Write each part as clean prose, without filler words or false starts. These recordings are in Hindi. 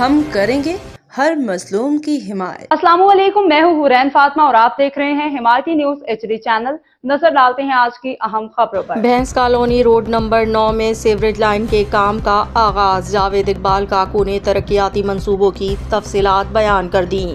हम करेंगे हर मजलूम की हिमायत। अस्सलाम वालेकुम, मैं हूँ हुरैन फातिमा और आप देख रहे हैं हिमायती न्यूज HD चैनल। नजर डालते हैं आज की अहम खबरों पर। भैंस कॉलोनी रोड नंबर 9 में सीवरेज लाइन के काम का आगाज। जावेद इकबाल काकू ने तरक्याती मंसूबों की तफसीलात बयान कर दी।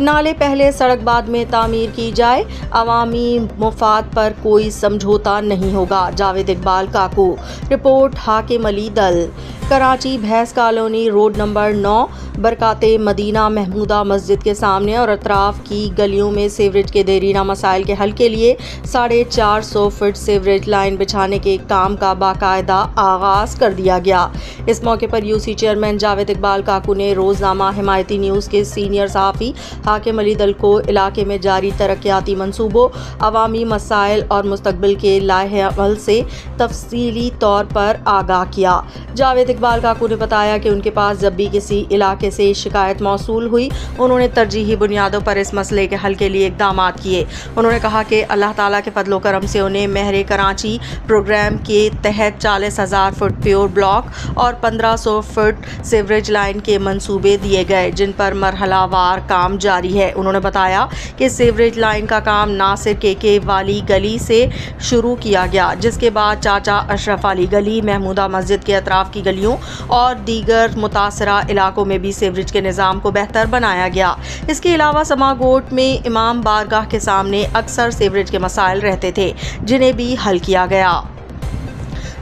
नाले पहले सड़क बाद में तामीर की जाए, अवामी मुफाद पर कोई समझौता नहीं होगा। जावेद इकबाल काकू। रिपोर्ट हाकिम अली दल। Karachi Bhains colony road number 9 बरकाते मदीना महमूदा मस्जिद के सामने और अतराफ की गलियों में सीवरेज के देरीना मसाइल के हल के लिए 450 फुट सीवरेज लाइन बिछाने के काम का बाकायदा आगाज कर दिया गया। इस मौके पर यूसी चेयरमैन जावेद इकबाल काकू ने रोजनामा हिमायती न्यूज़ के सीनियर सहाफ़ी हाकिम अली दल को इलाके में जारी तरक्याती मंसूबों, अवामी मसाइल और मुस्तकबिल के लाहे अमल से तफसीली तौर पर आगाह किया। जावेद इकबाल काकू ने बताया कि उनके पास जब भी किसी इलाके से शिकायत मौसूल हुई, उन्होंने तरजीही बुनियादों पर इस मसले के हल के लिए इक़दाम किए। उन्होंने कहा कि अल्लाह ताला के फजलो करम से उन्हें महरे कराची प्रोग्राम के तहत 40,000 फुट प्योर ब्लॉक और 1500 फुट सीवरेज लाइन के मंसूबे दिए गए, जिन पर मरहलावार काम जारी है। उन्होंने बताया कि सीवरेज लाइन का काम नासिर के वाली गली से शुरू किया गया, जिसके बाद चाचा अशरफ अली गली, महमूदा मस्जिद के अतराफ की गलियों और दीगर मुतासरा इलाकों में भी सीवरेज के निज़ाम को बेहतर बनाया गया। इसके अलावा समागोट में इमाम बारगाह के सामने अक्सर सीवरेज के मसाइल रहते थे, जिन्हें भी हल किया गया।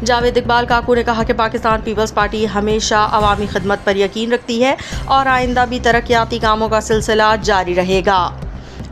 जावेद इकबाल काकू ने कहा कि पाकिस्तान पीपल्स पार्टी हमेशा अवामी खिदमत पर यकीन रखती है और आइंदा भी तरक्याती कामों का सिलसिला जारी रहेगा।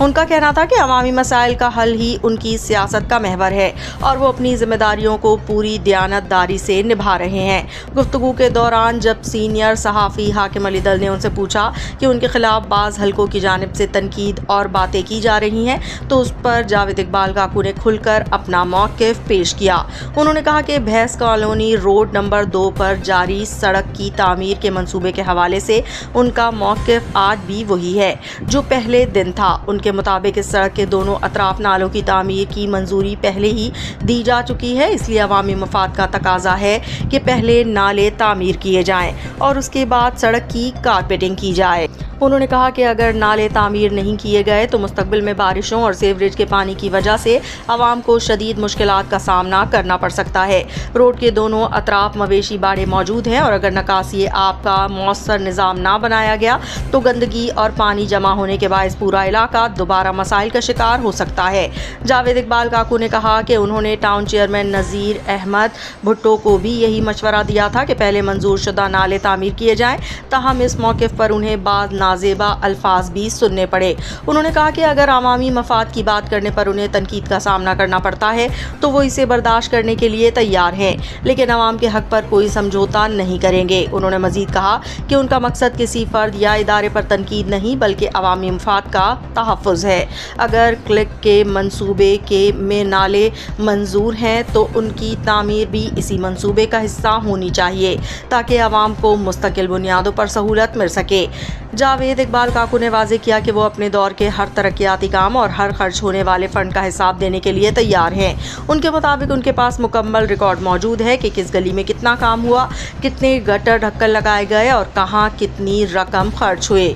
उनका कहना था कि अवामी मसाइल का हल ही उनकी सियासत का महवर है और वो अपनी जिम्मेदारियों को पूरी दयानतदारी से निभा रहे हैं। गुफ्तगू के दौरान जब सीनियर सहाफ़ी हाकिम अली दल ने उनसे पूछा कि उनके खिलाफ बाज़ हलकों की जानिब से तनकीद और बातें की जा रही हैं, तो उस पर जावेद इकबाल काकू ने खुलकर अपना मौक़िफ़ पेश किया। उन्होंने कहा कि भैंस कॉलोनी रोड नंबर 2 पर जारी सड़क की तामीर के मंसूबे के हवाले से उनका मौक़िफ़ आज भी वही है जो पहले दिन था। उनके मुताबिक इस सड़क के दोनों अतराफ नालों की तामीर की मंजूरी पहले ही दी जा चुकी है, इसलिए अवामी मफाद का तकाजा है कि पहले नाले तामीर किए जाएं और उसके बाद सड़क की कारपेटिंग की जाए। उन्होंने कहा कि अगर नाले तामीर नहीं किए गए तो मुस्तकबिल में बारिशों और सीवरेज के पानी की वजह से आवाम को शदीद मुश्किलात का सामना करना पड़ सकता है। रोड के दोनों अतराफ मवेशी बाड़े मौजूद हैं और अगर निकासी आब का मौसर निज़ाम ना बनाया गया तो गंदगी और पानी जमा होने के बायस पूरा इलाका दोबारा मसाइल का शिकार हो सकता है। जावेद इकबाल काकू ने कहा कि उन्होंने टाउन चेयरमैन नज़ीर अहमद भुट्टो को भी यही मशवरा दिया था कि पहले मंजूर शुदा नाले तामीर किए जाएँ, ताहम इस मौके पर उन्हें बाद नाजेबा अल्फाज भी सुनने पड़े। उन्होंने कहा कि अगर अवामी मफाद की बात करने पर उन्हें तनकीद का सामना करना पड़ता है तो वो इसे बर्दाश्त करने के लिए तैयार हैं, लेकिन अवाम के हक पर कोई समझौता नहीं करेंगे। उन्होंने मजीद कहा कि उनका मकसद किसी फर्द या इदारे पर तनकीद नहीं बल्कि अवामी मफाद का तहफ़्फ़ुज़ है। अगर क्लिक के मंसूबे के में नाले मंजूर हैं तो उनकी तामीर भी इसी मंसूबे का हिस्सा होनी चाहिए ताकि अवाम को मुस्तकिल बुनियादों पर सहूलत मिल सके। जावेद इकबाल काकू ने वाज़ेह किया कि वो अपने दौर के हर तरक्याती काम और हर खर्च होने वाले फ़ंड का हिसाब देने के लिए तैयार हैं। उनके मुताबिक उनके पास मुकम्मल रिकॉर्ड मौजूद है कि किस गली में कितना काम हुआ, कितने गटर ढक्कन लगाए गए और कहाँ कितनी रकम खर्च हुए।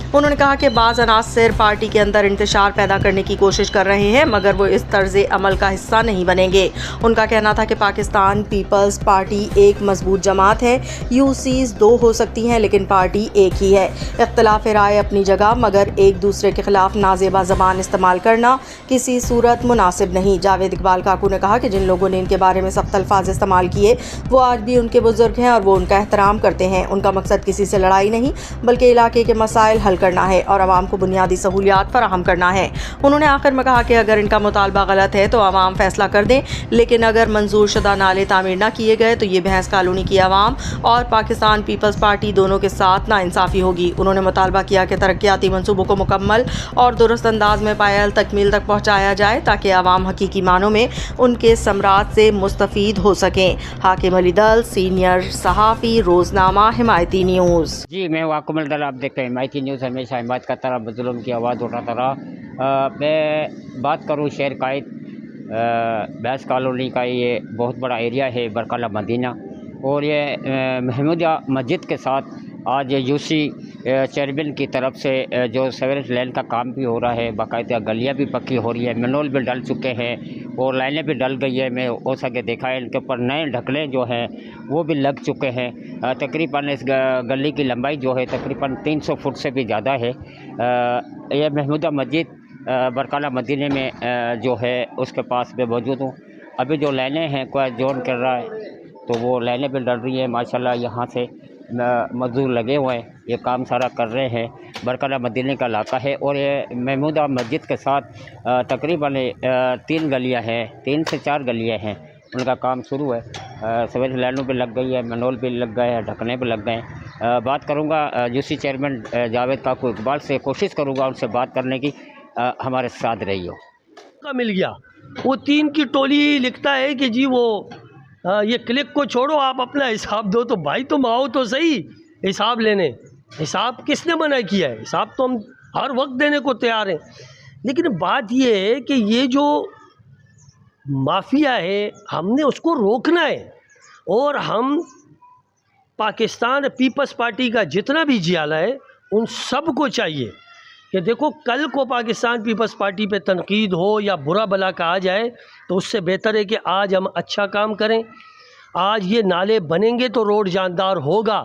उन्होंने कहा कि बाज़ अनासर पार्टी के अंदर इंतशार पैदा करने की कोशिश कर रहे हैं मगर वो इस तर्ज़ अमल का हिस्सा नहीं बनेंगे। उनका कहना था कि पाकिस्तान पीपल्स पार्टी एक मजबूत जमात है, यूसीज़ 2 हो सकती हैं लेकिन पार्टी एक ही है। इख्तिलाफ राय अपनी जगह मगर एक दूसरे के खिलाफ नाजेबा ज़बान इस्तेमाल करना किसी सूरत मुनासिब नहीं। जावेद इकबाल काकू ने कहा कि जिन लोगों ने इनके बारे में सख्त अल्फाज इस्तेमाल किए वो आज भी उनके बुजुर्ग हैं और वो उनका एहतराम करते हैं। उनका मकसद किसी से लड़ाई नहीं बल्कि इलाके के मसाइल हल करना है और आवाम को बुनियादी सहूलियात फराहम करना है। उन्होंने आखिर में कहा कि अगर इनका मुतालबा गलत है तो आवाम फैसला कर दें, लेकिन अगर मंजूर शुदा नाले तामीर न किए गए तो ये भैंस कॉलोनी की आवाम और पाकिस्तान पीपल्स पार्टी दोनों के साथ नाइंसाफ़ी होगी। उन्होंने मुतालबा किया कि तरक्याती मंसूबों को मुकम्मल और दुरुस्त अंदाज में पायल तकमील तक पहुँचाया जाए ताकि आवाम हकीकी मानों में उनके समरात से मुस्तफ़ीद हो सकें। हाकिम अली दल, सीनियर सहाफ़ी, रोज़नामा हिमायती न्यूज़। जी, मैं हाकिम अली दल, आप देखते हैं हिमायती न्यूज़, हमेशा हिमायत करता रहा, मज़लूम की आवाज़ उठाता रहा। मैं बात करूँ शहर कायद भैंस कॉलोनी का, ये बहुत बड़ा एरिया है बरकाला मदीना और ये महमूदा मस्जिद के साथ आज यूसी चेयरमैन की तरफ से जो सीवरेज लाइन का काम भी हो रहा है, बाकायदा गलियाँ भी पक्की हो रही है, मैनहोल भी डल चुके हैं और लाइनें भी डल गई है। मैं हो सके देखा है इनके ऊपर नए ढकने जो हैं वो भी लग चुके हैं। तकरीबन इस गली की लंबाई जो है तकरीबन 300 फुट से भी ज़्यादा है। यह महमूदा मस्जिद बरकाला मदीने में जो है उसके पास मैं मौजूद हूँ। अभी जो लाइनें हैं कोई जोन कर रहा है तो वो लाइनें भी डल रही है। माशाल्लाह यहाँ से मजदूर लगे हुए हैं, ये काम सारा कर रहे हैं। बरकाला मदीने का इलाका है और ये महमूदा मस्जिद के साथ तकरीबन 3 गलियाँ हैं, 3 से 4 गलियाँ हैं, उनका काम शुरू है। सीवरेज लाइनों पे लग गई है, मैनहोल भी लग गए हैं, ढकने पे लग गए हैं। बात करूँगा यूसी चेयरमैन जावेद काकू इकबाल से, कोशिश करूँगा उनसे बात करने की। हमारे साथ रही हो। का मिल गया वो 3 की टोली लिखता है कि जी वो ये क्लिक को छोड़ो, आप अपना हिसाब दो। तो भाई तुम आओ तो सही हिसाब लेने। हिसाब किसने मना किया है? हिसाब तो हम हर वक्त देने को तैयार हैं। लेकिन बात ये है कि ये जो माफिया है हमने उसको रोकना है। और हम पाकिस्तान पीपल्स पार्टी का जितना भी जियाला है उन सब को चाहिए कि देखो कल को पाकिस्तान पीपल्स पार्टी पे तनकीद हो या बुरा भला कहा जाए तो उससे बेहतर है कि आज हम अच्छा काम करें। आज ये नाले बनेंगे तो रोड जानदार होगा।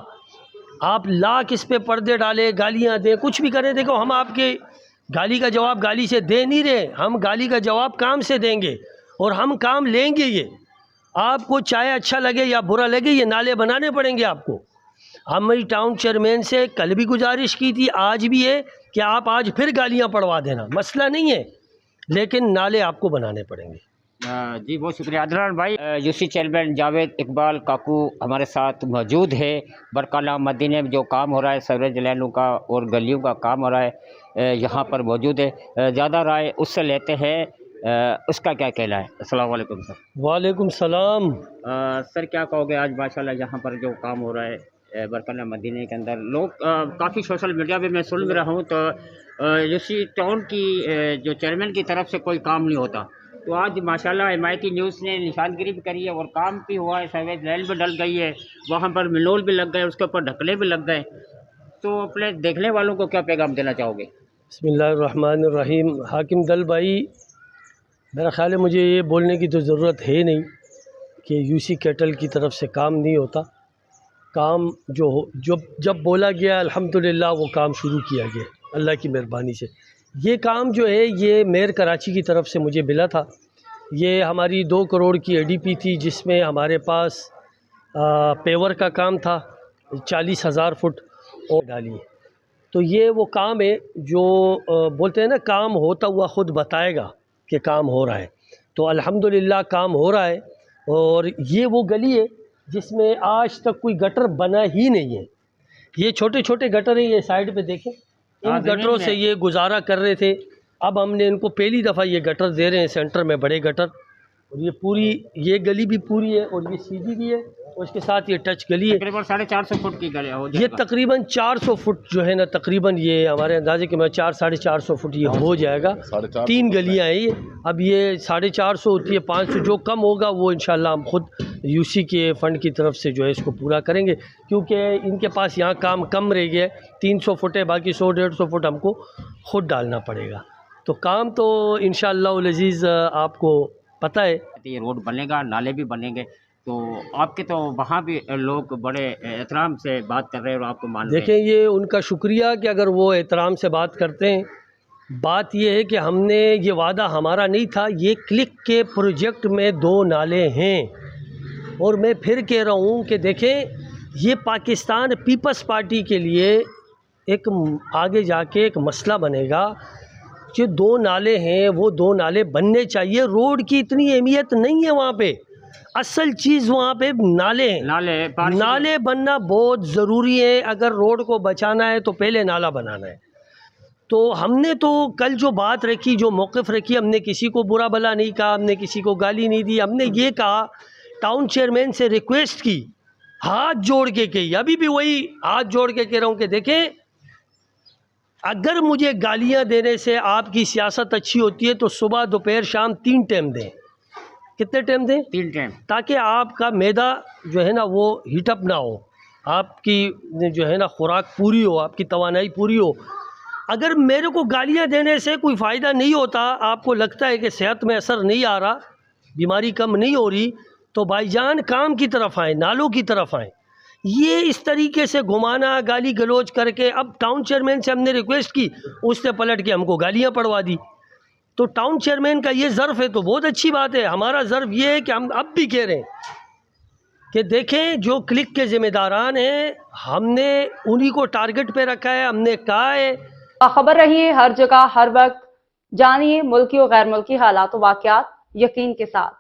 आप लाख इस पे पर्दे डालें, गालियां दें, कुछ भी करें, देखो हम आपके गाली का जवाब गाली से दे नहीं रहे, हम गाली का जवाब काम से देंगे और हम काम लेंगे। ये आपको चाहे अच्छा लगे या बुरा लगे, ये नाले बनाने पड़ेंगे आपको। हमारी टाउन चेयरमैन से कल भी गुजारिश की थी, आज भी है कि आप आज फिर गालियां पड़वा देना, मसला नहीं है, लेकिन नाले आपको बनाने पड़ेंगे। जी बहुत शुक्रिया अदनान भाई। यूसी चेयरमैन जावेद इकबाल काकू हमारे साथ मौजूद है। बरकाला मदीने में जो काम हो रहा है सीवरेज लाइनों का और गलियों का काम हो रहा है, यहाँ पर मौजूद है। ज़्यादा राय उससे लेते हैं, उसका क्या कहना है। अस्सलाम वालेकुम सर। वालेकुम सलाम। सर क्या कहोगे, आज माशाल्लाह यहाँ पर जो काम हो रहा है बरकाला मदीने के अंदर, लोग काफ़ी सोशल मीडिया पे मैं सुन भी रहा हूँ तो यूसी टाउन की जो चेयरमैन की तरफ से कोई काम नहीं होता, तो आज माशाल्लाह हिमायती न्यूज़ ने निशानगिरी भी करी है और काम भी हुआ है। सीवरेज लाइन भी डल गई है, वहाँ पर मैनहोल भी लग गए, उसके ऊपर ढकने भी लग गए। तो अपने देखने वालों को क्या पैगाम देना चाहोगे। बिस्मिल्लाहिर्रहमानिर्रहीम। हाकिम दल भाई, मेरा ख़्याल है मुझे ये बोलने की तो ज़रूरत है नहीं कि यूसी कैटल की तरफ से काम नहीं होता। काम जब बोला गया अल्हम्दुलिल्लाह वो काम शुरू किया गया अल्लाह की मेहरबानी से। ये काम जो है ये मेयर कराची की तरफ से मुझे मिला था। ये हमारी 2 करोड़ की एडीपी थी जिसमें हमारे पास पेवर का काम था 40,000 फुट और डाली। तो ये वो काम है जो बोलते हैं ना, काम होता हुआ ख़ुद बताएगा कि काम हो रहा है। तो अल्हम्दुलिल्लाह काम हो रहा है। और ये वो गली है जिसमें आज तक कोई गटर बना ही नहीं है। ये छोटे छोटे गटर हैं, ये साइड पे देखें, इन गटरों से ये गुजारा कर रहे थे। अब हमने इनको पहली दफ़ा ये गटर दे रहे हैं सेंटर में, बड़े गटर। और ये पूरी ये गली भी पूरी है और ये सीधी भी है और इसके साथ ये टच गली है। तकरीबन 450 फुट की गली हो ये तकरीबन 400 फुट जो है ना, तकरीबन ये हमारे अंदाजे के में 400-450 फुट ये हो जाएगा। 3 गलियाँ हैं ये। अब ये 450 होती है, 500 जो कम होगा वो इंशाल्लाह हम खुद यूसी के फ़ंड की तरफ से जो है इसको पूरा करेंगे, क्योंकि इनके पास यहाँ काम कम रह गया है। 300 फुट है, बाकी 100-150 फुट हमको ख़ुद डालना पड़ेगा। तो काम तो इंशाअल्लाह अज़ीज़ आपको पता है ये रोड बनेगा, नाले भी बनेंगे। तो आपके तो वहाँ भी लोग बड़े एहतराम से बात कर रहे हैं और आपको मान रहे हैं। देखें, ये उनका शुक्रिया कि अगर वो एहतराम से बात करते हैं। बात ये है कि हमने ये वादा हमारा नहीं था। ये क्लिक के प्रोजेक्ट में 2 नाले हैं और मैं फिर कह रहा हूँ कि देखें, ये पाकिस्तान पीपल्स पार्टी के लिए एक आगे जाके एक मसला बनेगा। जो 2 नाले हैं वो 2 नाले बनने चाहिए। रोड की इतनी अहमियत नहीं है वहाँ पे, असल चीज़ वहाँ पे नाले हैं। नाले बनना बहुत ज़रूरी है। अगर रोड को बचाना है तो पहले नाला बनाना है। तो हमने तो कल जो बात रखी, जो मौक़िफ़ रखी, हमने किसी को बुरा भला नहीं कहा, हमने किसी को गाली नहीं दी। हमने ये कहा, टाउन चेयरमैन से रिक्वेस्ट की, हाथ जोड़ के कही, अभी भी वही हाथ जोड़ के कह रहा हूँ कि देखें, अगर मुझे गालियाँ देने से आपकी सियासत अच्छी होती है तो सुबह दोपहर शाम 3 टाइम दें। कितने टाइम दें? 3 टाइम, ताकि आपका मैदा जो है ना वो हीटअप ना हो। आपकी जो है ना खुराक पूरी हो, आपकी तवानाई पूरी हो। अगर मेरे को गालियां देने से कोई फ़ायदा नहीं होता, आपको लगता है कि सेहत में असर नहीं आ रहा, बीमारी कम नहीं हो रही, तो भाईजान काम की तरफ आएँ, नालों की तरफ आएँ। ये इस तरीके से घुमाना, गाली गलौज करके, अब टाउन चेयरमैन से हमने रिक्वेस्ट की, उसने पलट के हमको गालियां पड़वा दी। तो टाउन चेयरमैन का ये ज़र्फ़ है तो बहुत अच्छी बात है। हमारा ज़र्फ़ ये है कि हम अब भी कह रहे हैं कि देखें, जो क्लिक के ज़िम्मेदारान हैं, हमने उन्हीं को टारगेट पे रखा है। हमने कहा है खबर रही है हर जगह हर वक्त, जानिए मुल्की और गैर मुल्की हालात व वाक़यात यकीन के साथ।